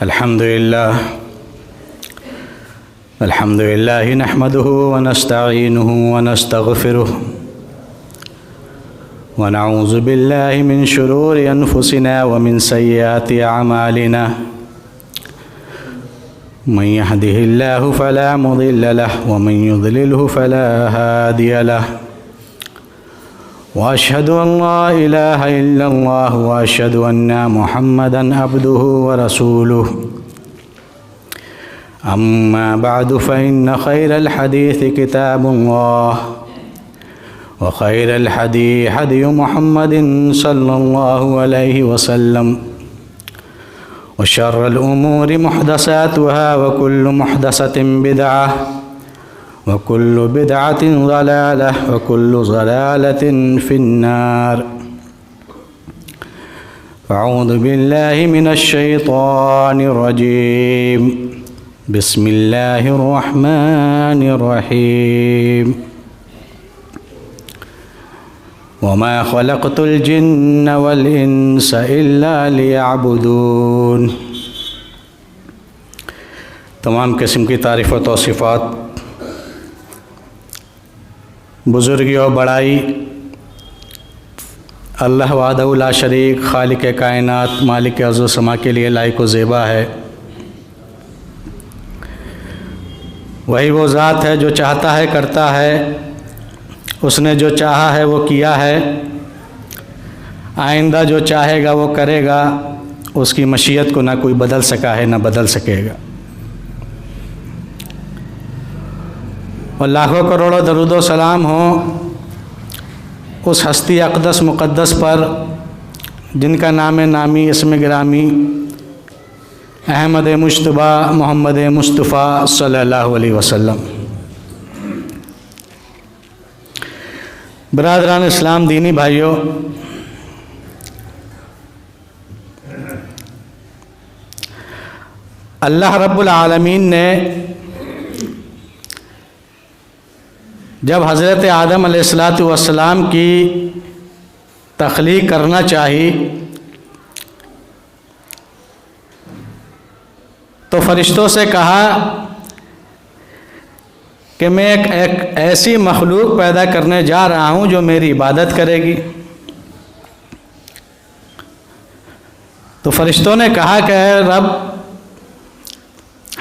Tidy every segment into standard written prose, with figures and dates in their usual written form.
الحمد لله نحمده ونستعينه ونستغفره ونعوذ بالله من شرور أنفسنا ومن سيئات أعمالنا من يهده الله فلا مضل له ومن يضلله فلا هادي له وأشهد أن لا إله إلا الله وأشهد أن محمدًا عبده ورسوله أما بعد فإن خير الحديث كتاب الله وخير الهدي هدي محمد صلى الله عليه وسلم وشر الأمور محدثاتها وكل محدثة بدعة وكل بدعة ضلالة وكل ضلالة في النار. أعوذ بالله من الشيطان الرجيم. بسم الله الرحمن الرحيم. وما خلقت الجن والإنس إلا ليعبدون. تمام قسم کی تعریف و توصیفات، بزرگی و بڑائی اللہ وحدہ لا شریک خالق کائنات مالک ارض و سما کے لیے لائق و زیبا ہے۔ وہی وہ ذات ہے جو چاہتا ہے کرتا ہے، اس نے جو چاہا ہے وہ کیا ہے، آئندہ جو چاہے گا وہ کرے گا، اس کی مشیت کو نہ کوئی بدل سکا ہے نہ بدل سکے گا۔ اور لاکھوں کروڑوں درود و سلام ہوں اس ہستی اقدس مقدس پر جن کا نام نامی اسم گرامی احمد مجتبیٰ محمد مصطفیٰ صلی اللہ علیہ وسلم۔ برادران اسلام، دینی بھائیوں، اللہ رب العالمین نے جب حضرت آدم علیہ السلام کی تخلیق کرنا چاہی تو فرشتوں سے کہا کہ میں ایک ایسی مخلوق پیدا کرنے جا رہا ہوں جو میری عبادت کرے گی۔ تو فرشتوں نے کہا کہ اے رب،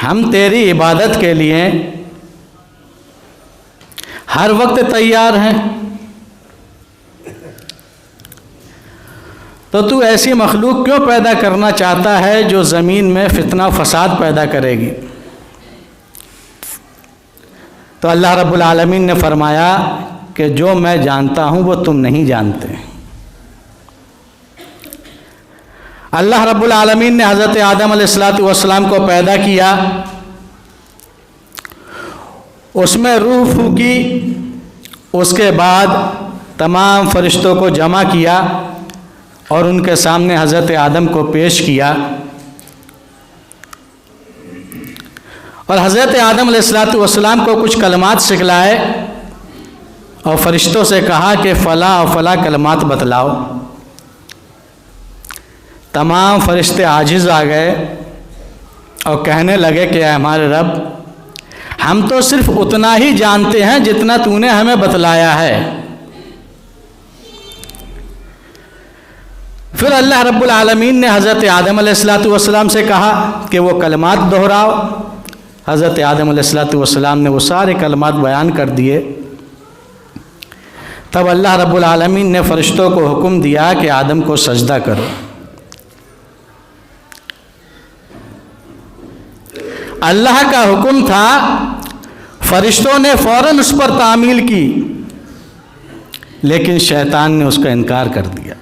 ہم تیری عبادت کے لیے ہر وقت تیار ہیں، تو ایسی مخلوق کیوں پیدا کرنا چاہتا ہے جو زمین میں فتنہ و فساد پیدا کرے گی؟ تو اللہ رب العالمین نے فرمایا کہ جو میں جانتا ہوں وہ تم نہیں جانتے۔ اللہ رب العالمین نے حضرت آدم علیہ السلام کو پیدا کیا، اس میں روح پھونکی، اس کے بعد تمام فرشتوں کو جمع کیا اور ان کے سامنے حضرت آدم کو پیش کیا، اور حضرت آدم علیہ السلام کو کچھ کلمات سکھلائے اور فرشتوں سے کہا کہ فلاں اور فلاں کلمات بتلاؤ۔ تمام فرشتے عاجز آ گئے اور کہنے لگے کہ اے ہمارے رب، ہم تو صرف اتنا ہی جانتے ہیں جتنا تو نے ہمیں بتلایا ہے۔ پھر اللہ رب العالمین نے حضرت آدم علیہ السلام سے کہا کہ وہ کلمات دہراؤ۔ حضرت آدم علیہ السلام نے وہ سارے کلمات بیان کر دیے۔ تب اللہ رب العالمین نے فرشتوں کو حکم دیا کہ آدم کو سجدہ کرو۔ اللہ کا حکم تھا، فرشتوں نے فوراً اس پر تعمیل کی، لیکن شیطان نے اس کا انکار کر دیا۔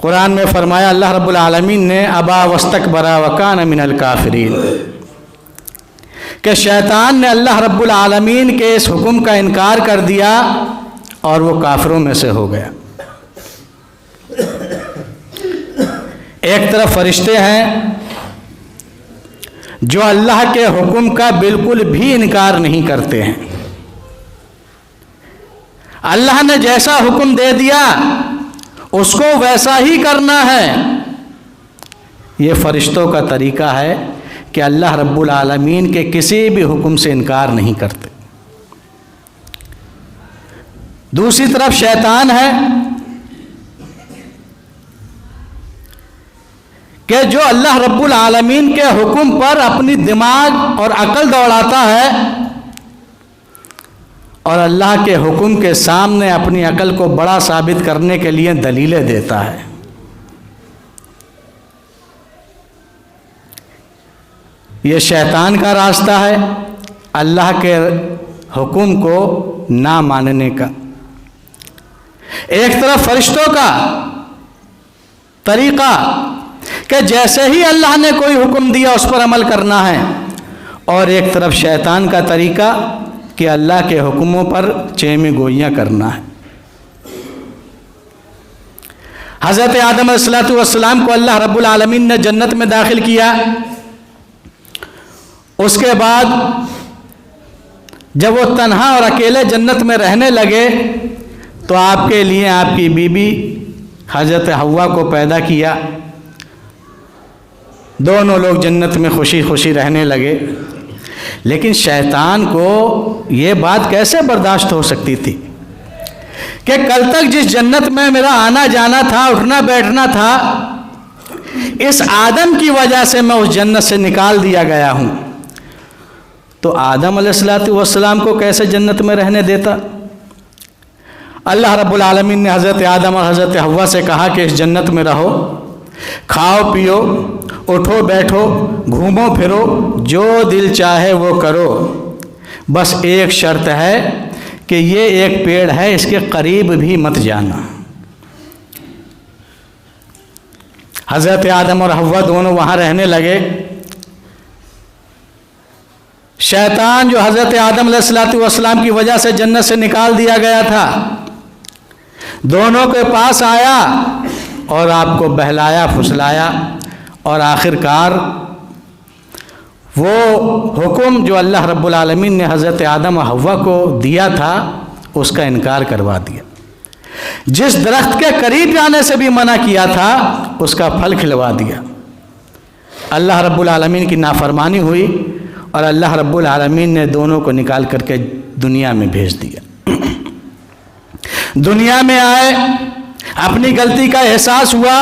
قرآن میں فرمایا اللہ رب العالمین نے ابا واستکبر وکان من الکافرین، کہ شیطان نے اللہ رب العالمین کے اس حکم کا انکار کر دیا اور وہ کافروں میں سے ہو گیا۔ ایک طرف فرشتے ہیں جو اللہ کے حکم کا بالکل بھی انکار نہیں کرتے ہیں، اللہ نے جیسا حکم دے دیا اس کو ویسا ہی کرنا ہے۔ یہ فرشتوں کا طریقہ ہے کہ اللہ رب العالمین کے کسی بھی حکم سے انکار نہیں کرتے۔ دوسری طرف شیطان ہے کہ جو اللہ رب العالمین کے حکم پر اپنی دماغ اور عقل دوڑاتا ہے اور اللہ کے حکم کے سامنے اپنی عقل کو بڑا ثابت کرنے کے لیے دلیلیں دیتا ہے۔ یہ شیطان کا راستہ ہے اللہ کے حکم کو نہ ماننے کا۔ ایک طرف فرشتوں کا طریقہ کہ جیسے ہی اللہ نے کوئی حکم دیا اس پر عمل کرنا ہے، اور ایک طرف شیطان کا طریقہ کہ اللہ کے حکموں پر چیمیں گوئیاں کرنا ہے۔ حضرت آدم علیہ السلام کو اللہ رب العالمین نے جنت میں داخل کیا۔ اس کے بعد جب وہ تنہا اور اکیلے جنت میں رہنے لگے تو آپ کے لیے آپ کی بیوی حضرت حوا کو پیدا کیا۔ دونوں لوگ جنت میں خوشی خوشی رہنے لگے، لیکن شیطان کو یہ بات کیسے برداشت ہو سکتی تھی کہ کل تک جس جنت میں میرا آنا جانا تھا، اٹھنا بیٹھنا تھا، اس آدم کی وجہ سے میں اس جنت سے نکال دیا گیا ہوں، تو آدم علیہ السلام کو کیسے جنت میں رہنے دیتا؟ اللہ رب العالمین نے حضرت آدم اور حضرت حوا سے کہا کہ اس جنت میں رہو، کھاؤ پیو، اٹھو بیٹھو، گھومو پھرو، جو دل چاہے وہ کرو، بس ایک شرط ہے کہ یہ ایک پیڑ ہے، اس کے قریب بھی مت جانا۔ حضرت آدم اور حوا دونوں وہاں رہنے لگے۔ شیطان جو حضرت آدم علیہ السلام کی وجہ سے جنت سے نکال دیا گیا تھا، دونوں کے پاس آیا اور آپ کو بہلایا پھسلایا، اور آخر کار وہ حکم جو اللہ رب العالمین نے حضرت آدم و حوا کو دیا تھا اس کا انکار کروا دیا۔ جس درخت کے قریب جانے سے بھی منع کیا تھا اس کا پھل کھلوا دیا۔ اللہ رب العالمین کی نافرمانی ہوئی اور اللہ رب العالمین نے دونوں کو نکال کر کے دنیا میں بھیج دیا۔ دنیا میں آئے، اپنی غلطی کا احساس ہوا،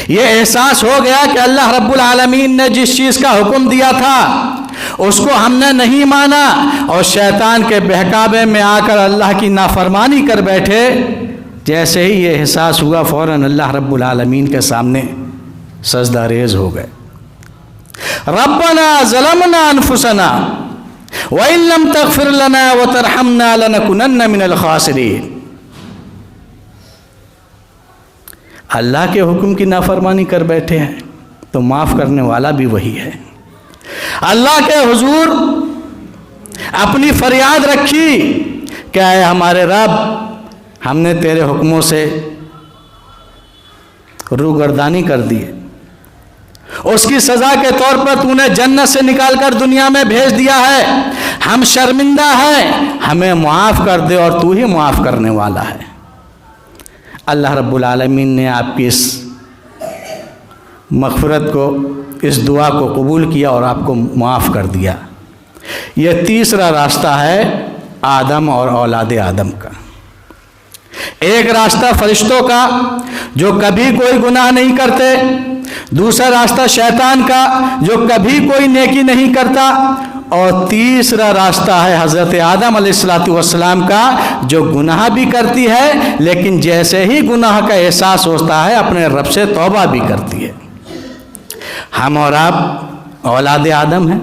یہ احساس ہو گیا کہ اللہ رب العالمین نے جس چیز کا حکم دیا تھا اس کو ہم نے نہیں مانا، اور شیطان کے بہکاوے میں آ کر اللہ کی نافرمانی کر بیٹھے۔ جیسے ہی یہ احساس ہوا فوراً اللہ رب العالمین کے سامنے سجدہ ریز ہو گئے۔ ربنا ظلمنا انفسنا وان لم تغفر لنا وترحمنا لنكونن من الخاسرین۔ اللہ کے حکم کی نافرمانی کر بیٹھے ہیں تو معاف کرنے والا بھی وہی ہے۔ اللہ کے حضور اپنی فریاد رکھی کہ اے ہمارے رب، ہم نے تیرے حکموں سے روگردانی کر دی، اس کی سزا کے طور پر تو نے جنت سے نکال کر دنیا میں بھیج دیا ہے، ہم شرمندہ ہیں، ہمیں معاف کر دے اور تو ہی معاف کرنے والا ہے۔ اللہ رب العالمین نے آپ کی اس مغفرت کو، اس دعا کو قبول کیا اور آپ کو معاف کر دیا۔ یہ تیسرا راستہ ہے آدم اور اولاد آدم کا۔ ایک راستہ فرشتوں کا جو کبھی کوئی گناہ نہیں کرتے، دوسرا راستہ شیطان کا جو کبھی کوئی نیکی نہیں کرتا، اور تیسرا راستہ ہے حضرت آدم علیہ السلام کا جو گناہ بھی کرتی ہے لیکن جیسے ہی گناہ کا احساس ہوتا ہے اپنے رب سے توبہ بھی کرتی ہے۔ ہم اور آپ اولاد آدم ہیں،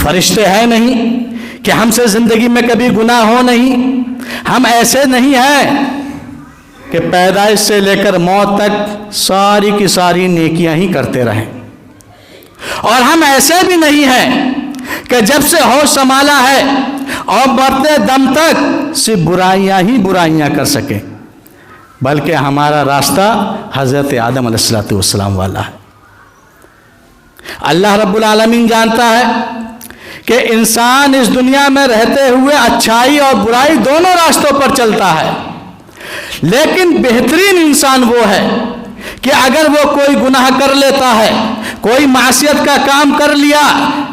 فرشتے ہیں نہیں کہ ہم سے زندگی میں کبھی گناہ ہو نہیں۔ ہم ایسے نہیں ہیں کہ پیدائش سے لے کر موت تک ساری کی ساری نیکیاں ہی کرتے رہیں، اور ہم ایسے بھی نہیں ہیں کہ جب سے ہوش سنبھالا ہے اور مرتے دم تک صرف برائیاں ہی برائیاں کر سکیں، بلکہ ہمارا راستہ حضرت آدم علیہ السلام والا ہے۔ اللہ رب العالمین جانتا ہے کہ انسان اس دنیا میں رہتے ہوئے اچھائی اور برائی دونوں راستوں پر چلتا ہے، لیکن بہترین انسان وہ ہے کہ اگر وہ کوئی گناہ کر لیتا ہے، کوئی معصیت کا کام کر لیا،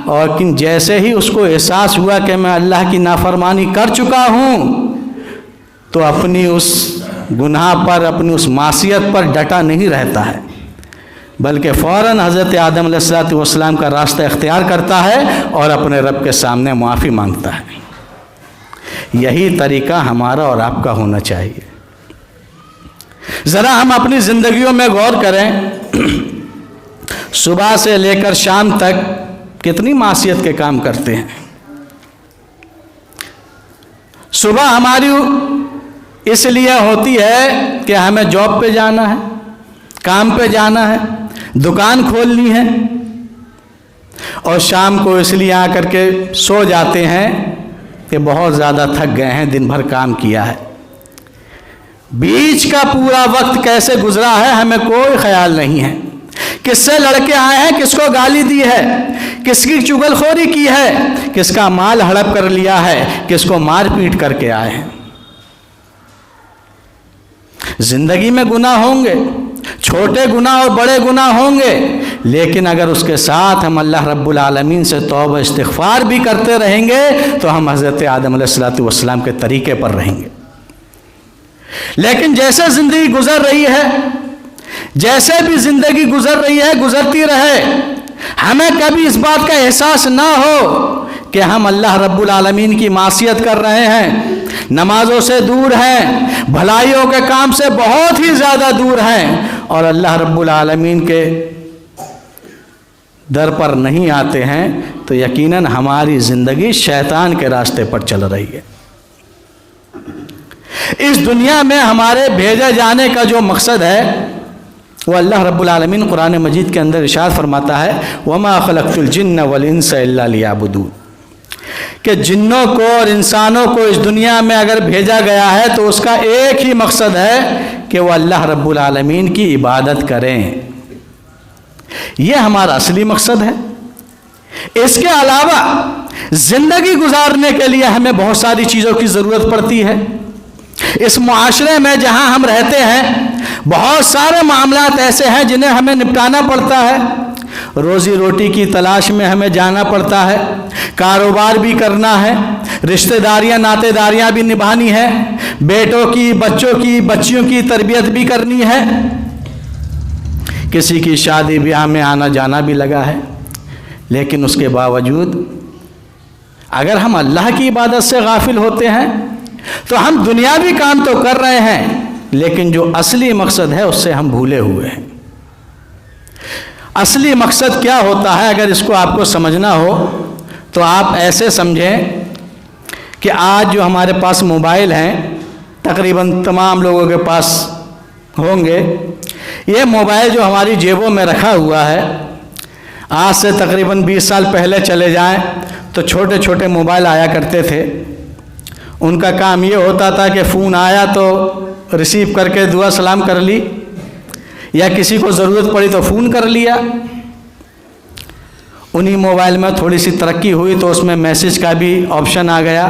اور جیسے ہی اس کو احساس ہوا کہ میں اللہ کی نافرمانی کر چکا ہوں، تو اپنی اس گناہ پر، اپنی اس معصیت پر ڈٹا نہیں رہتا ہے، بلکہ فوراً حضرت آدم علیہ السلام کا راستہ اختیار کرتا ہے اور اپنے رب کے سامنے معافی مانگتا ہے۔ یہی طریقہ ہمارا اور آپ کا ہونا چاہیے۔ ذرا ہم اپنی زندگیوں میں غور کریں، صبح سے لے کر شام تک کتنی معصیت کے کام کرتے ہیں۔ صبح ہماری اس لیے ہوتی ہے کہ ہمیں جاب پہ جانا ہے، کام پہ جانا ہے، دکان کھولنی ہے، اور شام کو اس لیے آ کر کے سو جاتے ہیں کہ بہت زیادہ تھک گئے ہیں، دن بھر کام کیا ہے۔ بیچ کا پورا وقت کیسے گزرا ہے ہمیں کوئی خیال نہیں ہے۔ کس سے لڑکے آئے ہیں، کس کو گالی دی ہے، کس کی چغل خوری کی ہے، کس کا مال ہڑپ کر لیا ہے، کس کو مار پیٹ کر کے آئے ہیں۔ زندگی میں گناہ ہوں گے، چھوٹے گناہ اور بڑے گناہ ہوں گے، لیکن اگر اس کے ساتھ ہم اللہ رب العالمین سے توبہ استغفار بھی کرتے رہیں گے تو ہم حضرت آدم علیہ السلام کے طریقے پر رہیں گے۔ لیکن جیسے زندگی گزر رہی ہے، جیسے بھی زندگی گزر رہی ہے، گزرتی رہے، ہمیں کبھی اس بات کا احساس نہ ہو کہ ہم اللہ رب العالمین کی معصیت کر رہے ہیں، نمازوں سے دور ہیں، بھلائیوں کے کام سے بہت ہی زیادہ دور ہیں، اور اللہ رب العالمین کے در پر نہیں آتے ہیں، تو یقیناً ہماری زندگی شیطان کے راستے پر چل رہی ہے۔ اس دنیا میں ہمارے بھیجے جانے کا جو مقصد ہے وہ اللہ رب العالمین قرآن مجید کے اندر ارشاد فرماتا ہے وَمَا خَلَقْتُ الْجِنَّ وَالْإِنسَ إِلَّا لِيَعْبُدُونِ، کہ جنوں کو اور انسانوں کو اس دنیا میں اگر بھیجا گیا ہے تو اس کا ایک ہی مقصد ہے کہ وہ اللہ رب العالمین کی عبادت کریں۔ یہ ہمارا اصلی مقصد ہے۔ اس کے علاوہ زندگی گزارنے کے لیے ہمیں بہت ساری چیزوں کی ضرورت پڑتی ہے۔ اس معاشرے میں جہاں ہم رہتے ہیں بہت سارے معاملات ایسے ہیں جنہیں ہمیں نپٹانا پڑتا ہے، روزی روٹی کی تلاش میں ہمیں جانا پڑتا ہے، کاروبار بھی کرنا ہے، رشتہ داریاں ناطے داریاں بھی نبھانی ہے، بیٹوں کی، بچوں کی، بچیوں کی تربیت بھی کرنی ہے، کسی کی شادی بیاہ میں آنا جانا بھی لگا ہے۔ لیکن اس کے باوجود اگر ہم اللہ کی عبادت سے غافل ہوتے ہیں تو ہم دنیاوی کام تو کر رہے ہیں، لیکن جو اصلی مقصد ہے اس سے ہم بھولے ہوئے ہیں۔ اصلی مقصد کیا ہوتا ہے اگر اس کو آپ کو سمجھنا ہو تو آپ ایسے سمجھیں کہ آج جو ہمارے پاس موبائل ہیں، تقریباً تمام لوگوں کے پاس ہوں گے، یہ موبائل جو ہماری جیبوں میں رکھا ہوا ہے، آج سے تقریباً 20 سال پہلے چلے جائیں تو چھوٹے چھوٹے موبائل آیا کرتے تھے۔ ان کا کام یہ ہوتا تھا کہ فون آیا تو ریسیو کر کے دعا سلام کر لی، یا کسی کو ضرورت پڑی تو فون کر لیا۔ انہی موبائل میں تھوڑی سی ترقی ہوئی تو اس میں میسج کا بھی آپشن آ گیا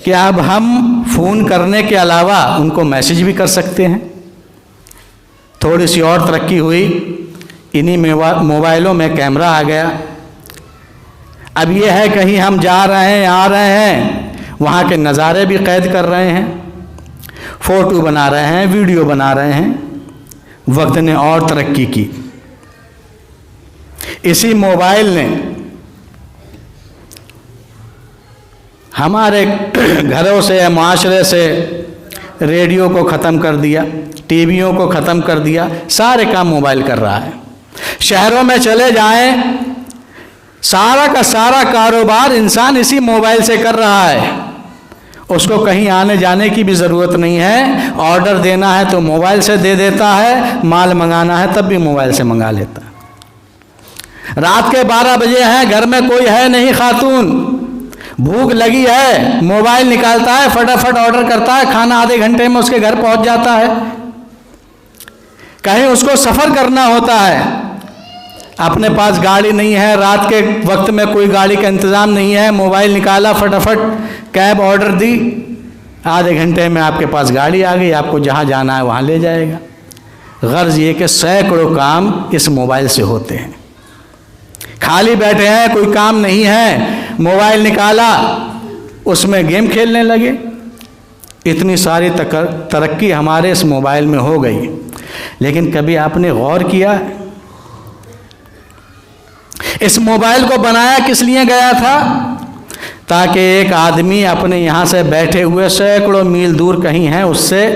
کہ اب ہم فون کرنے کے علاوہ ان کو میسج بھی کر سکتے ہیں۔ تھوڑی سی اور ترقی ہوئی، انہی موبائلوں میں کیمرہ آ گیا۔ اب یہ ہے کہیں ہم جا رہے ہیں، آ رہے ہیں، وہاں کے نظارے بھی قید کر رہے ہیں، فوٹو بنا رہے ہیں، ویڈیو بنا رہے ہیں۔ وقت نے اور ترقی کی، اسی موبائل نے ہمارے گھروں سے، معاشرے سے ریڈیو کو ختم کر دیا، ٹی ویوں کو ختم کر دیا، سارے کام موبائل کر رہا ہے۔ شہروں میں چلے جائیں، سارا کا سارا کاروبار انسان اسی موبائل سے کر رہا ہے۔ اس کو کہیں آنے جانے کی بھی ضرورت نہیں ہے، آرڈر دینا ہے تو موبائل سے دے دیتا ہے، مال منگانا ہے تب بھی موبائل سے منگا لیتا ہے۔ رات کے 12 بجے ہیں، گھر میں کوئی ہے نہیں خاتون، بھوک لگی ہے، موبائل نکالتا ہے، فٹافٹ آرڈر کرتا ہے، کھانا آدھے گھنٹے میں اس کے گھر پہنچ جاتا ہے۔ کہیں اس کو سفر کرنا ہوتا ہے، اپنے پاس گاڑی نہیں ہے، رات کے وقت میں کوئی گاڑی کا انتظام نہیں ہے، موبائل نکالا، فٹافٹ کیب آرڈر دی، آدھے گھنٹے میں آپ کے پاس گاڑی آ گئی، آپ کو جہاں جانا ہے وہاں لے جائے گا۔ غرض یہ کہ سینکڑوں کام اس موبائل سے ہوتے ہیں۔ خالی بیٹھے ہیں، کوئی کام نہیں ہے، موبائل نکالا، اس میں گیم کھیلنے لگے۔ اتنی ساری ترقی ہمارے اس موبائل میں ہو گئی، لیکن کبھی آپ نے غور کیا اس موبائل کو بنایا کس لیے گیا تھا؟ تاکہ ایک آدمی اپنے یہاں سے بیٹھے ہوئے سینکڑوں میل دور کہیں ہیں اس سے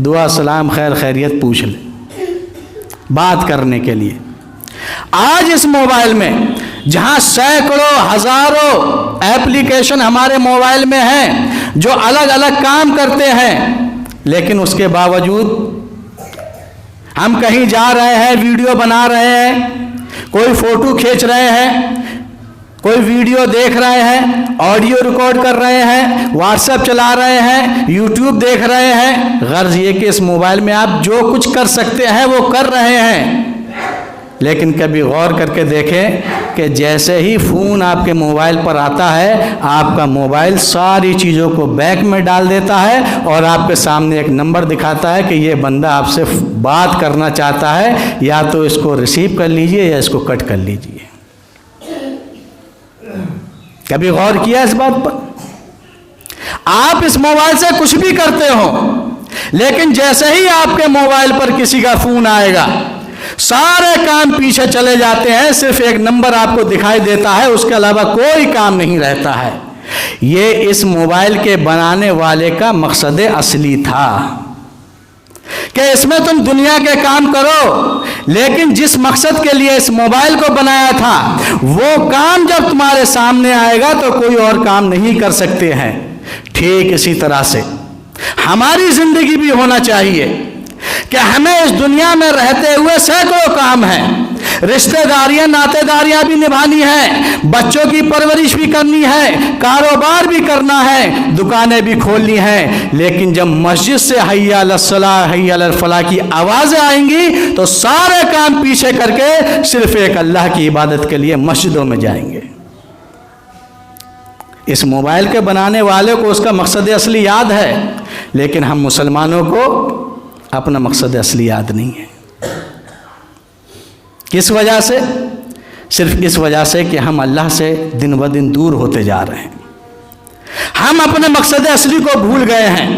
دعا سلام خیر خیریت پوچھ لے، بات کرنے کے لیے۔ آج اس موبائل میں جہاں سینکڑوں ہزاروں ایپلیکیشن ہمارے موبائل میں ہیں جو الگ الگ کام کرتے ہیں، لیکن اس کے باوجود ہم کہیں جا رہے ہیں، ویڈیو بنا رہے ہیں، کوئی فوٹو کھینچ رہے ہیں، کوئی ویڈیو دیکھ رہے ہیں، آڈیو ریکارڈ کر رہے ہیں، واٹس ایپ چلا رہے ہیں، یوٹیوب دیکھ رہے ہیں۔ غرض یہ کہ اس موبائل میں آپ جو کچھ کر سکتے ہیں وہ کر رہے ہیں، لیکن کبھی غور کر کے دیکھیں کہ جیسے ہی فون آپ کے موبائل پر آتا ہے، آپ کا موبائل ساری چیزوں کو بیک میں ڈال دیتا ہے اور آپ کے سامنے ایک نمبر دکھاتا ہے کہ یہ بندہ آپ سے بات کرنا چاہتا ہے، یا تو اس کو ریسیو کر لیجئے یا اس کو کٹ کر لیجئے۔ کبھی غور کیا اس بات پر؟ آپ اس موبائل سے کچھ بھی کرتے ہو، لیکن جیسے ہی آپ کے موبائل پر کسی کا فون آئے گا، سارے کام پیچھے چلے جاتے ہیں، صرف ایک نمبر آپ کو دکھائی دیتا ہے، اس کے علاوہ کوئی کام نہیں رہتا ہے۔ یہ اس موبائل کے بنانے والے کا مقصد اصلی تھا کہ اس میں تم دنیا کے کام کرو، لیکن جس مقصد کے لیے اس موبائل کو بنایا تھا وہ کام جب تمہارے سامنے آئے گا تو کوئی اور کام نہیں کر سکتے ہیں۔ ٹھیک اسی طرح سے ہماری زندگی بھی ہونا چاہیے کہ ہمیں اس دنیا میں رہتے ہوئے سینکڑوں کام ہیں، رشتہ داریاں ناطے داریاں بھی نبھانی ہیں، بچوں کی پرورش بھی کرنی ہے، کاروبار بھی کرنا ہے، دکانیں بھی کھولنی ہیں، لیکن جب مسجد سے حی علی الصلاۃ حی علی الفلاح کی آوازیں آئیں گی تو سارے کام پیچھے کر کے صرف ایک اللہ کی عبادت کے لیے مسجدوں میں جائیں گے۔ اس موبائل کے بنانے والے کو اس کا مقصد اصلی یاد ہے، لیکن ہم مسلمانوں کو اپنا مقصد اصلی یاد نہیں ہے۔ کس وجہ سے؟ صرف اس وجہ سے کہ ہم اللہ سے دن ب دن دور ہوتے جا رہے ہیں۔ ہم اپنے مقصد اصلی کو بھول گئے ہیں۔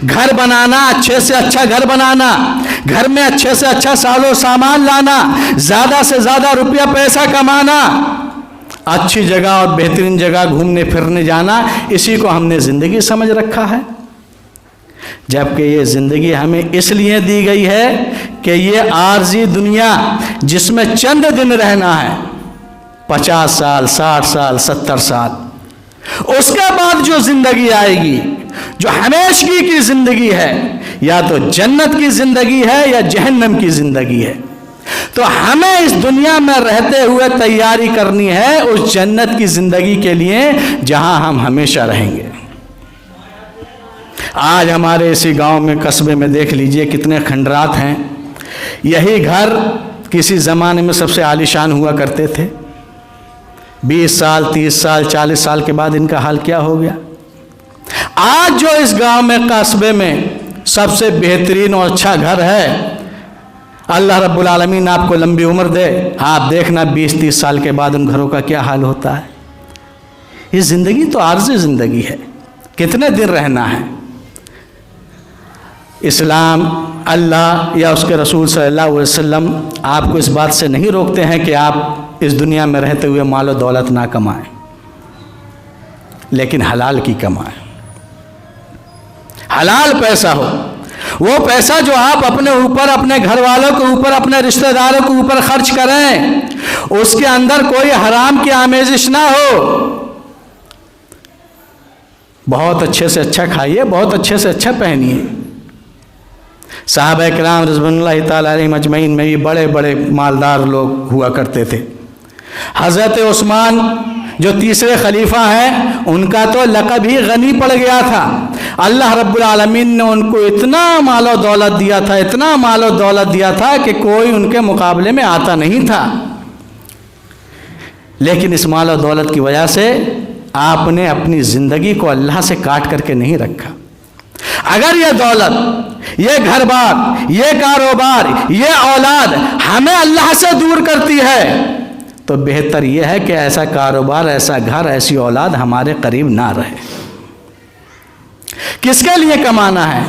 گھر بنانا، اچھے سے اچھا گھر بنانا، گھر میں اچھے سے اچھا ساز و سامان لانا، زیادہ سے زیادہ روپیہ پیسہ کمانا، اچھی جگہ اور بہترین جگہ گھومنے پھرنے جانا، اسی کو ہم نے زندگی سمجھ رکھا ہے، جبکہ یہ زندگی ہمیں اس لیے دی گئی ہے کہ یہ عارضی دنیا جس میں چند دن رہنا ہے، 50 سال 60 سال 70 سال، اس کے بعد جو زندگی آئے گی، جو ہمیشگی کی زندگی ہے، یا تو جنت کی زندگی ہے یا جہنم کی زندگی ہے۔ تو ہمیں اس دنیا میں رہتے ہوئے تیاری کرنی ہے اس جنت کی زندگی کے لیے جہاں ہم ہمیشہ رہیں گے۔ آج ہمارے اسی گاؤں میں، قصبے میں دیکھ لیجئے کتنے کھنڈرات ہیں۔ یہی گھر کسی زمانے میں سب سے عالیشان ہوا کرتے تھے۔ 20 سال 30 سال 40 سال کے بعد ان کا حال کیا ہو گیا؟ آج جو اس گاؤں میں، قصبے میں سب سے بہترین اور اچھا گھر ہے، اللہ رب العالمین آپ کو لمبی عمر دے، آپ دیکھنا 20-30 سال کے بعد ان گھروں کا کیا حال ہوتا ہے۔ یہ زندگی تو عارضی زندگی ہے، کتنے دن رہنا ہے۔ اسلام، اللہ یا اس کے رسول صلی اللہ علیہ وسلم آپ کو اس بات سے نہیں روکتے ہیں کہ آپ اس دنیا میں رہتے ہوئے مال و دولت نہ کمائیں، لیکن حلال کی کمائیں، حلال پیسہ ہو۔ وہ پیسہ جو آپ اپنے اوپر، اپنے گھر والوں کے اوپر، اپنے رشتہ داروں کے اوپر خرچ کریں، اس کے اندر کوئی حرام کی آمیزش نہ ہو۔ بہت اچھے سے اچھا کھائیے، بہت اچھے سے اچھا پہنیے۔ صحابہ کرام رضوان اللہ تعالیٰ علیہم اجمعین میں بھی بڑے بڑے مالدار لوگ ہوا کرتے تھے۔ حضرت عثمان جو تیسرے خلیفہ ہیں، ان کا تو لقب ہی غنی پڑ گیا تھا۔ اللہ رب العالمین نے ان کو اتنا مال و دولت دیا تھا، اتنا مال و دولت دیا تھا کہ کوئی ان کے مقابلے میں آتا نہیں تھا، لیکن اس مال و دولت کی وجہ سے آپ نے اپنی زندگی کو اللہ سے کاٹ کر کے نہیں رکھا۔ اگر یہ دولت، یہ گھر بار، یہ کاروبار، یہ اولاد ہمیں اللہ سے دور کرتی ہے تو بہتر یہ ہے کہ ایسا کاروبار، ایسا گھر، ایسی اولاد ہمارے قریب نہ رہے۔ کس کے لیے کمانا ہے؟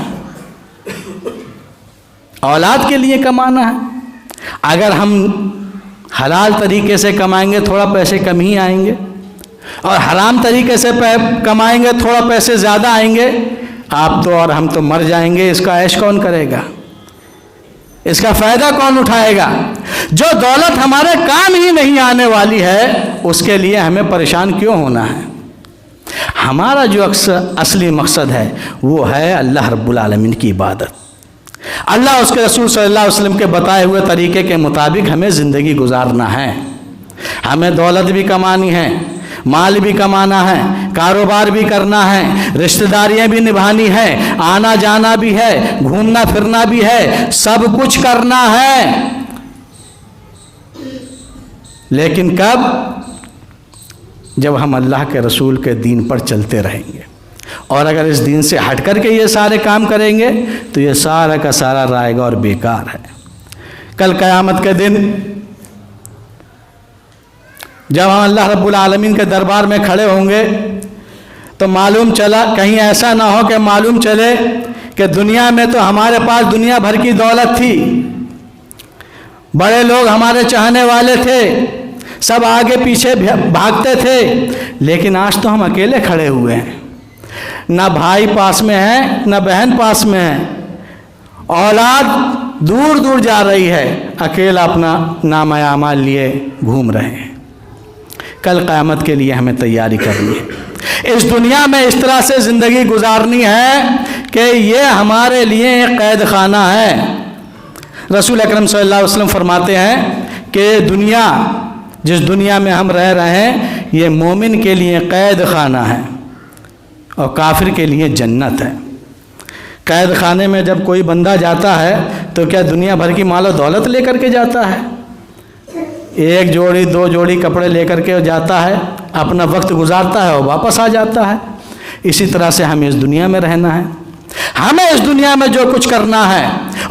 اولاد کے لیے کمانا ہے۔ اگر ہم حلال طریقے سے کمائیں گے تھوڑا پیسے کم ہی آئیں گے، اور حرام طریقے سے کمائیں گے تھوڑا پیسے زیادہ آئیں گے۔ آپ تو اور ہم تو مر جائیں گے، اس کا عیش کون کرے گا؟ اس کا فائدہ کون اٹھائے گا؟ جو دولت ہمارے کام ہی نہیں آنے والی ہے اس کے لیے ہمیں پریشان کیوں ہونا ہے؟ ہمارا جو اصلی مقصد ہے وہ ہے اللہ رب العالمین کی عبادت۔ اللہ اس کے رسول صلی اللہ علیہ وسلم کے بتائے ہوئے طریقے کے مطابق ہمیں زندگی گزارنا ہے۔ ہمیں دولت بھی کمانی ہے، مال بھی کمانا ہے، کاروبار بھی کرنا ہے، رشتہ داریاں بھی نبھانی ہے، آنا جانا بھی ہے، گھومنا پھرنا بھی ہے، سب کچھ کرنا ہے۔ لیکن کب؟ جب ہم اللہ کے رسول کے دین پر چلتے رہیں گے، اور اگر اس دین سے ہٹ کر کے یہ سارے کام کریں گے تو یہ سارا کا سارا رائے گا اور بیکار ہے۔ کل قیامت کے دن جب ہم اللہ رب العالمین کے دربار میں کھڑے ہوں گے تو معلوم چلا، کہیں ایسا نہ ہو کہ معلوم چلے کہ دنیا میں تو ہمارے پاس دنیا بھر کی دولت تھی، بڑے لوگ ہمارے چاہنے والے تھے، سب آگے پیچھے بھاگتے تھے، لیکن آج تو ہم اکیلے کھڑے ہوئے ہیں، نہ بھائی پاس میں ہے نہ بہن پاس میں ہے، اولاد دور دور جا رہی ہے، اکیلا اپنا نامہ اعمال لیے گھوم رہے ہیں۔ کل قیامت کے لیے ہمیں تیاری کرنی ہے، اس دنیا میں اس طرح سے زندگی گزارنی ہے کہ یہ ہمارے لیے ایک قید خانہ ہے۔ رسول اکرم صلی اللہ علیہ وسلم فرماتے ہیں کہ دنیا، جس دنیا میں ہم رہ رہے ہیں، یہ مومن کے لیے قید خانہ ہے اور کافر کے لیے جنت ہے۔ قید خانے میں جب کوئی بندہ جاتا ہے تو کیا دنیا بھر کی مال و دولت لے کر کے جاتا ہے؟ ایک جوڑی دو جوڑی کپڑے لے کر کے جاتا ہے، اپنا وقت گزارتا ہے اور واپس آ جاتا ہے۔ اسی طرح سے ہمیں اس دنیا میں رہنا ہے، ہمیں اس دنیا میں جو کچھ کرنا ہے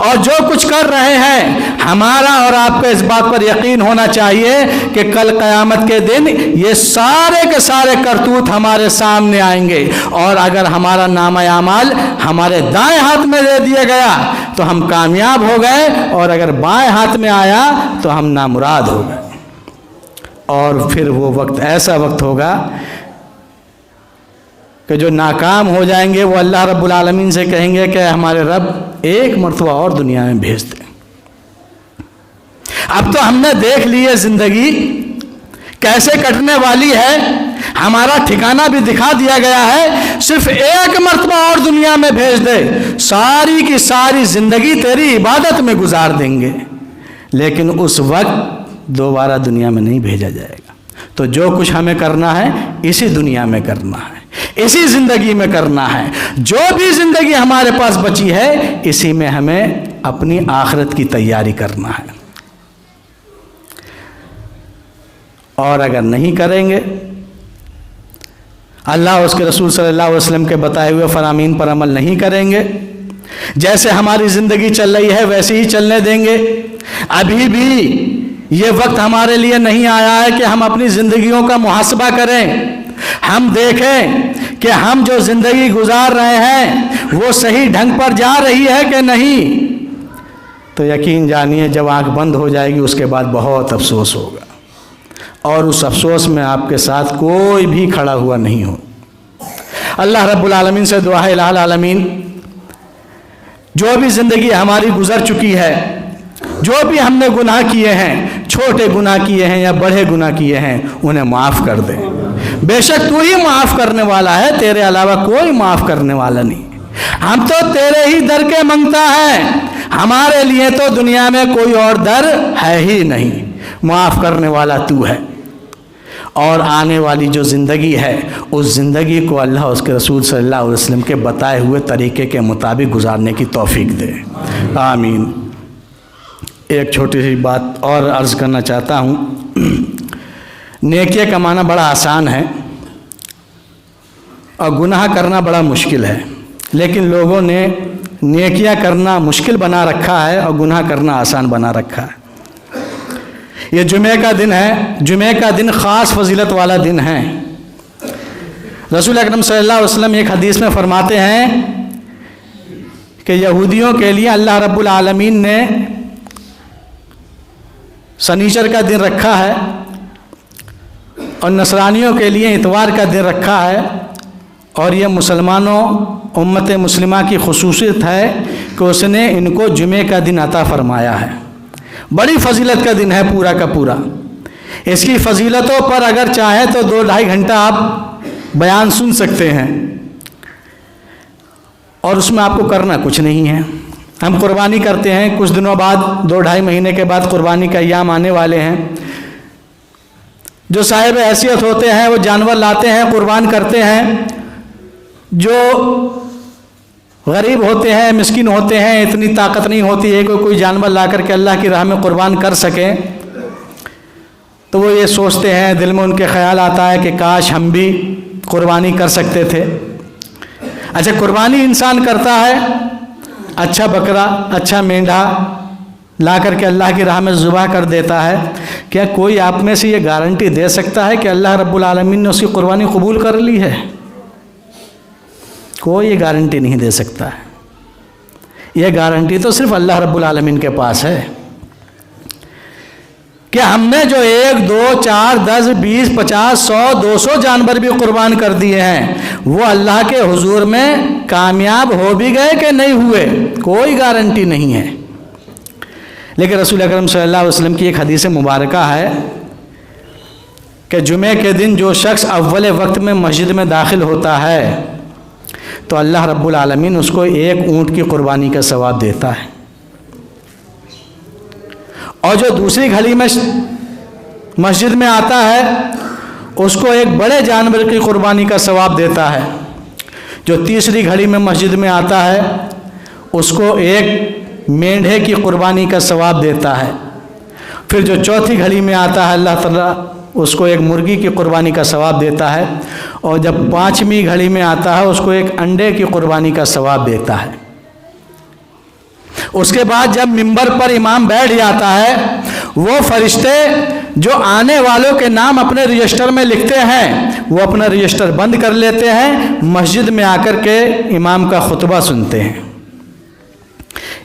اور جو کچھ کر رہے ہیں، ہمارا اور آپ کو اس بات پر یقین ہونا چاہیے کہ کل قیامت کے دن یہ سارے کے سارے کرتوت ہمارے سامنے آئیں گے، اور اگر ہمارا نامہ اعمال ہمارے دائیں ہاتھ میں دے دیا گیا تو ہم کامیاب ہو گئے، اور اگر بائیں ہاتھ میں آیا تو ہم نامراد ہو گئے۔ اور پھر وہ وقت ایسا وقت ہوگا کہ جو ناکام ہو جائیں گے وہ اللہ رب العالمین سے کہیں گے کہ ہمارے رب ایک مرتبہ اور دنیا میں بھیج دیں۔ اب تو ہم نے دیکھ لی ہے زندگی کیسے کٹنے والی ہے، ہمارا ٹھکانہ بھی دکھا دیا گیا ہے، صرف ایک مرتبہ اور دنیا میں بھیج دے، ساری کی ساری زندگی تیری عبادت میں گزار دیں گے، لیکن اس وقت دوبارہ دنیا میں نہیں بھیجا جائے گا۔ تو جو کچھ ہمیں کرنا ہے اسی دنیا میں کرنا ہے، اسی زندگی میں کرنا ہے، جو بھی زندگی ہمارے پاس بچی ہے اسی میں ہمیں اپنی آخرت کی تیاری کرنا ہے۔ اور اگر نہیں کریں گے، اللہ اس کے رسول صلی اللہ علیہ وسلم کے بتائے ہوئے فرامین پر عمل نہیں کریں گے، جیسے ہماری زندگی چل رہی ہے ویسے ہی چلنے دیں گے، ابھی بھی یہ وقت ہمارے لیے نہیں آیا ہے کہ ہم اپنی زندگیوں کا محاسبہ کریں، ہم دیکھیں کہ ہم جو زندگی گزار رہے ہیں وہ صحیح ڈھنگ پر جا رہی ہے کہ نہیں۔ تو یقین جانیے جب آنکھ بند ہو جائے گی اس کے بعد بہت افسوس ہوگا، اور اس افسوس میں آپ کے ساتھ کوئی بھی کھڑا ہوا نہیں ہو۔ اللہ رب العالمین سے دعا ہے، الہ العالمین جو بھی زندگی ہماری گزر چکی ہے، جو بھی ہم نے گناہ کیے ہیں، چھوٹے گناہ کیے ہیں یا بڑے گناہ کیے ہیں، انہیں معاف کر دے۔ بے شک تو ہی معاف کرنے والا ہے، تیرے علاوہ کوئی معاف کرنے والا نہیں۔ ہم تو تیرے ہی در کے منگتا ہے، ہمارے لیے تو دنیا میں کوئی اور در ہے ہی نہیں، معاف کرنے والا تو ہے۔ اور آنے والی جو زندگی ہے اس زندگی کو اللہ اس کے رسول صلی اللہ علیہ وسلم کے بتائے ہوئے طریقے کے مطابق گزارنے کی توفیق دے، آمین۔ ایک چھوٹی سی بات اور عرض کرنا چاہتا ہوں، نیکیاں کمانا بڑا آسان ہے اور گناہ کرنا بڑا مشکل ہے، لیکن لوگوں نے نیکیاں کرنا مشکل بنا رکھا ہے اور گناہ کرنا آسان بنا رکھا ہے۔ یہ جمعہ کا دن ہے، جمعہ کا دن خاص فضیلت والا دن ہے۔ رسول اکرم صلی اللہ علیہ وسلم ایک حدیث میں فرماتے ہیں کہ یہودیوں کے لیے اللہ رب العالمین نے سنیچر کا دن رکھا ہے اور نصرانیوں کے لیے اتوار کا دن رکھا ہے، اور یہ مسلمانوں امت مسلمہ کی خصوصیت ہے کہ اس نے ان کو جمعہ کا دن عطا فرمایا ہے۔ بڑی فضیلت کا دن ہے پورا کا پورا۔ اس کی فضیلتوں پر اگر چاہیں تو 2-2.5 گھنٹہ آپ بیان سن سکتے ہیں، اور اس میں آپ کو کرنا کچھ نہیں ہے۔ ہم قربانی کرتے ہیں، کچھ دنوں بعد 2-2.5 مہینے کے بعد قربانی کا ایام آنے والے ہیں۔ جو صاحب حیثیت ہوتے ہیں وہ جانور لاتے ہیں، قربان کرتے ہیں۔ جو غریب ہوتے ہیں، مسکین ہوتے ہیں، اتنی طاقت نہیں ہوتی ہے کہ کوئی جانور لا کر کے اللہ کی راہ میں قربان کر سکیں، تو وہ یہ سوچتے ہیں، دل میں ان کے خیال آتا ہے کہ کاش ہم بھی قربانی کر سکتے تھے۔ اچھا، قربانی انسان کرتا ہے، اچھا بکرا، اچھا مینڈھا لا کر کے اللہ کی راہ میں ذبح کر دیتا ہے، کیا کوئی آپ میں سے یہ گارنٹی دے سکتا ہے کہ اللہ رب العالمین نے اس کی قربانی قبول کر لی ہے؟ کوئی یہ گارنٹی نہیں دے سکتا ہے۔ یہ گارنٹی تو صرف اللہ رب العالمین کے پاس ہے کہ ہم نے جو 1 2 4 10 20 50 100 200 جانور بھی قربان کر دیے ہیں، وہ اللہ کے حضور میں کامیاب ہو بھی گئے کہ نہیں ہوئے، کوئی گارنٹی نہیں ہے۔ لیکن رسول اکرم صلی اللہ علیہ وسلم کی ایک حدیث مبارکہ ہے کہ جمعہ کے دن جو شخص اول وقت میں مسجد میں داخل ہوتا ہے تو اللہ رب العالمین اس کو 1 اونٹ کی قربانی کا ثواب دیتا ہے، اور جو دوسری گھڑی میں مسجد میں آتا ہے اس کو 1 بڑے جانور کی قربانی کا ثواب دیتا ہے، جو تیسری گھڑی میں مسجد میں آتا ہے اس کو 1 مینڈھے کی قربانی کا ثواب دیتا ہے، پھر جو چوتھی گھڑی میں آتا ہے اللہ تعالیٰ اس کو 1 مرغی کی قربانی کا ثواب دیتا ہے، اور جب 5ویں گھڑی میں آتا ہے اس کو 1 انڈے کی قربانی کا ثواب دیتا ہے۔ اس کے بعد جب منبر پر امام بیٹھ جاتا ہے، وہ فرشتے جو آنے والوں کے نام اپنے رجسٹر میں لکھتے ہیں وہ اپنا رجسٹر بند کر لیتے ہیں، مسجد میں آ کر کے امام کا خطبہ سنتے ہیں۔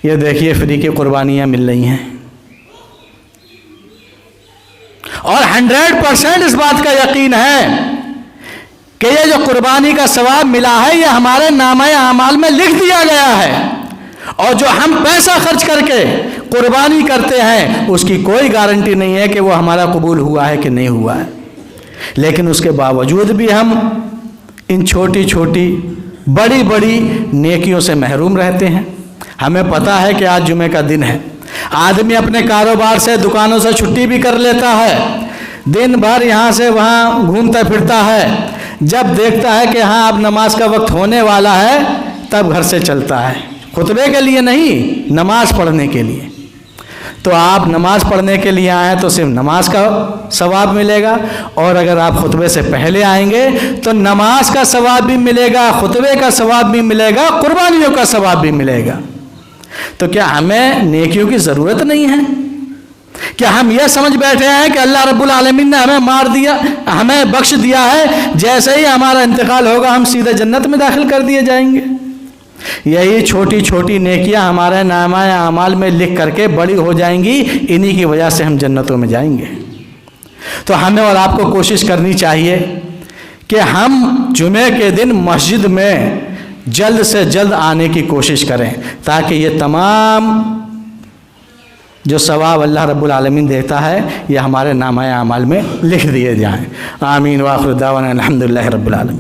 یہ دیکھیے فری کی قربانیاں مل رہی ہیں، اور 100% اس بات کا یقین ہے کہ یہ جو قربانی کا ثواب ملا ہے یہ ہمارے نامہ اعمال میں لکھ دیا گیا ہے، اور جو ہم پیسہ خرچ کر کے قربانی کرتے ہیں اس کی کوئی گارنٹی نہیں ہے کہ وہ ہمارا قبول ہوا ہے کہ نہیں ہوا ہے۔ لیکن اس کے باوجود بھی ہم ان چھوٹی چھوٹی بڑی بڑی نیکیوں سے محروم رہتے ہیں۔ ہمیں پتہ ہے کہ آج جمعہ کا دن ہے، آدمی اپنے کاروبار سے دکانوں سے چھٹی بھی کر لیتا ہے، دن بھر یہاں سے وہاں گھومتا پھرتا ہے، جب دیکھتا ہے کہ ہاں اب نماز کا وقت ہونے والا ہے تب گھر سے چلتا ہے، خطبے کے لیے نہیں، نماز پڑھنے کے لیے۔ تو آپ نماز پڑھنے کے لیے آئیں تو صرف نماز کا ثواب ملے گا، اور اگر آپ خطبے سے پہلے آئیں گے تو نماز کا ثواب بھی ملے گا، خطبے کا ثواب بھی ملے گا، قربانیوں کا ثواب بھی ملے گا۔ تو کیا ہمیں نیکیوں کی ضرورت نہیں ہے؟ کیا ہم یہ سمجھ بیٹھے ہیں کہ اللہ رب العالمین نے ہمیں مار دیا، ہمیں بخش دیا ہے، جیسے ہی ہمارا انتقال ہوگا ہم سیدھے جنت میں داخل کر دیے جائیں گے؟ یہی چھوٹی چھوٹی نیکیاں ہمارے نامہ اعمال میں لکھ کر کے بڑی ہو جائیں گی، انہی کی وجہ سے ہم جنتوں میں جائیں گے۔ تو ہمیں اور آپ کو کوشش کرنی چاہیے کہ ہم جمعے کے دن مسجد میں جلد سے جلد آنے کی کوشش کریں، تاکہ یہ تمام جو ثواب اللہ رب العالمین دیتا ہے یہ ہمارے نامہ اعمال میں لکھ دیے جائیں۔ آمین، وآخر دعوانا الحمدللہ رب العالمین۔